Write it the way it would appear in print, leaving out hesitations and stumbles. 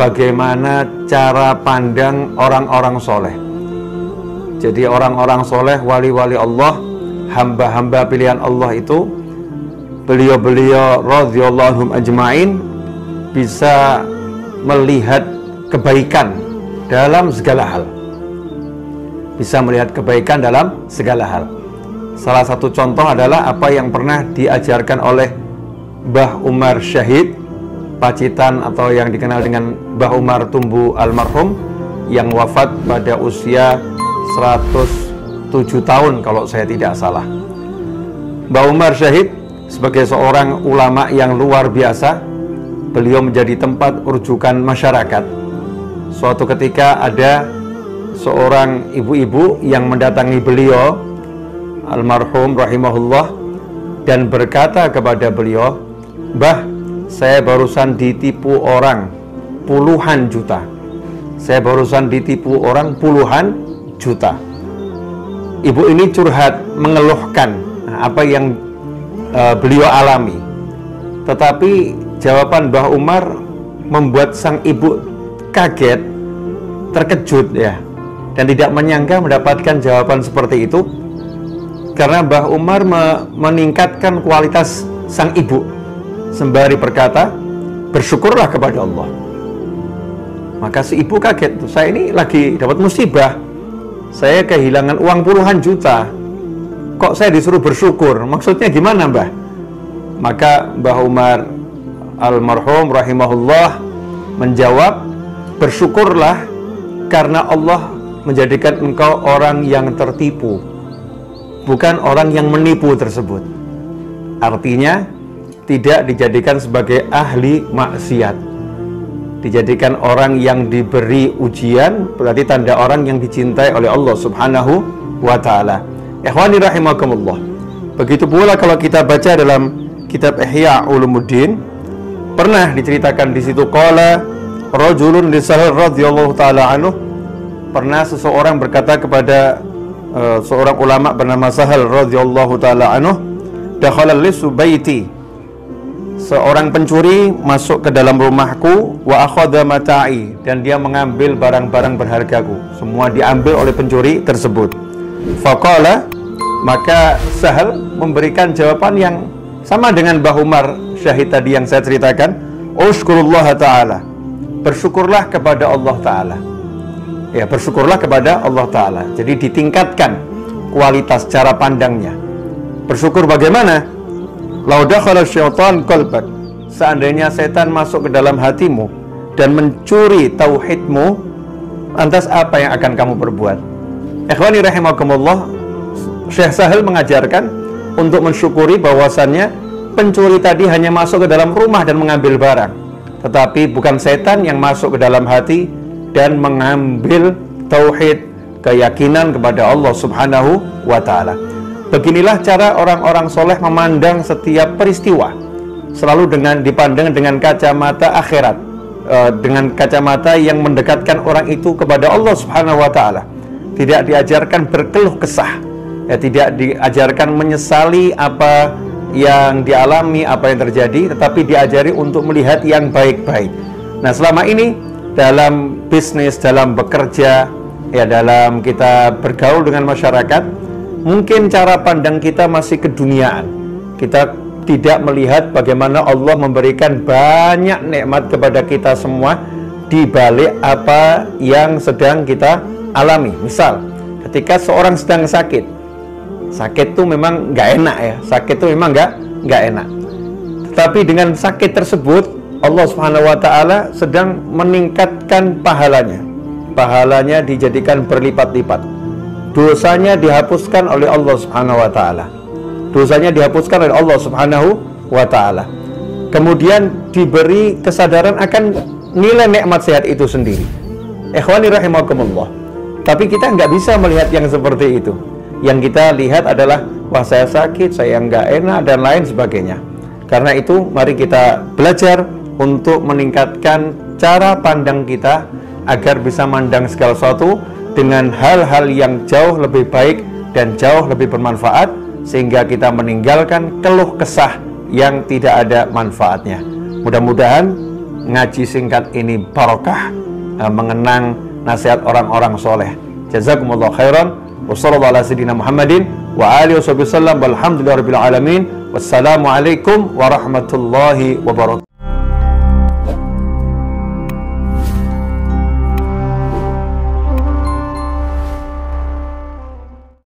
bagaimana cara pandang orang-orang soleh. Jadi orang-orang soleh, wali-wali Allah, hamba-hamba pilihan Allah itu, beliau-beliau radhiyallahu anhum ajma'in bisa melihat kebaikan dalam segala hal. Bisa melihat kebaikan dalam segala hal. Salah satu contoh adalah apa yang pernah diajarkan oleh Mbah Umar Syahid, pacitan atau yang dikenal dengan Mbah Umar Tumbu almarhum, yang wafat pada usia 107 tahun kalau saya tidak salah. Mbah Umar Syahid sebagai seorang ulama yang luar biasa, beliau menjadi tempat rujukan masyarakat. Suatu ketika ada seorang ibu-ibu yang mendatangi beliau almarhum rahimahullah dan berkata kepada beliau, "Mbah, saya barusan ditipu orang puluhan juta. Saya barusan ditipu orang puluhan juta." Ibu ini curhat, mengeluhkan apa yang beliau alami. Tetapi jawaban Mbah Umar membuat sang ibu kaget, terkejut ya, dan tidak menyangka mendapatkan jawaban seperti itu, karena Mbah Umar meningkatkan kualitas sang ibu sembari berkata, "Bersyukurlah kepada Allah." Maka si ibu kaget, saya ini lagi dapat musibah, saya kehilangan uang puluhan juta, kok saya disuruh bersyukur? Maksudnya gimana, Mbah? Maka Mbah Umar almarhum rahimahullah menjawab, "Bersyukurlah karena Allah menjadikan engkau orang yang tertipu, bukan orang yang menipu tersebut." Artinya tidak dijadikan sebagai ahli maksiat, dijadikan orang yang diberi ujian, berarti tanda orang yang dicintai oleh Allah Subhanahu wa ta'ala. Ikhwani rahimakumullah. Begitu pula kalau kita baca dalam kitab Ihya Ulumuddin, pernah diceritakan di situ, qala rajulun li Sahal radhiyallahu ta'ala anhu, pernah seseorang berkata kepada seorang ulama bernama Sahal radhiyallahu ta'ala anhu, dakhala lisu baiti, seorang pencuri masuk ke dalam rumahku, wa akhadha mata'i, dan dia mengambil barang-barang berhargaku, semua diambil oleh pencuri tersebut. Faqala, maka Sahal memberikan jawaban yang sama dengan Mbah Umar Syahid tadi yang saya ceritakan, ushkurullah ta'ala, bersyukurlah kepada Allah ta'ala. Ya, bersyukurlah kepada Allah ta'ala. Jadi ditingkatkan kualitas cara pandangnya. Bersyukur bagaimana? Lau dakhala syaitan qalbak, seandainya setan masuk ke dalam hatimu dan mencuri tauhidmu, lantas apa yang akan kamu perbuat? Ikhwani rahimakumullah, Syekh Sahal mengajarkan untuk mensyukuri bahwasannya pencuri tadi hanya masuk ke dalam rumah dan mengambil barang, tetapi bukan setan yang masuk ke dalam hati dan mengambil tauhid, keyakinan kepada Allah Subhanahu wa ta'ala. Beginilah cara orang-orang soleh memandang setiap peristiwa, selalu dipandang dengan kacamata akhirat, dengan kacamata yang mendekatkan orang itu kepada Allah Subhanahu wa ta'ala. Tidak diajarkan berkeluh kesah, ya, tidak diajarkan menyesali apa yang dialami, apa yang terjadi, tetapi diajari untuk melihat yang baik-baik. Nah, selama ini dalam bisnis, dalam bekerja, ya, dalam kita bergaul dengan masyarakat, mungkin cara pandang kita masih keduniaan. Kita tidak melihat bagaimana Allah memberikan banyak nikmat kepada kita semua di balik apa yang sedang kita alami. Misal, ketika seorang sedang sakit itu memang nggak enak ya, sakit itu memang nggak enak. Tetapi dengan sakit tersebut, Allah Subhanahu wa ta'ala sedang meningkatkan pahalanya. Pahalanya dijadikan berlipat-lipat. Dosanya dihapuskan oleh Allah Subhanahu wa ta'ala. Dosanya dihapuskan oleh Allah Subhanahu wa ta'ala. Kemudian diberi kesadaran akan nilai nikmat sehat itu sendiri. Ikhwani rahimakumullah. Tapi kita nggak bisa melihat yang seperti itu. Yang kita lihat adalah, wah saya sakit, saya nggak enak, dan lain sebagainya. Karena itu mari kita belajar untuk meningkatkan cara pandang kita agar bisa mandang segala sesuatu dengan hal-hal yang jauh lebih baik dan jauh lebih bermanfaat, sehingga kita meninggalkan keluh kesah yang tidak ada manfaatnya. Mudah-mudahan ngaji singkat ini barokah, mengenang nasihat orang-orang soleh. Jazakumullah khairan. Wassallallahu ala sayyidina Muhammadin wa alihi wasallam. Walhamdulillahirabbil alamin. Wassalamualaikum warahmatullahi wabarakatuh.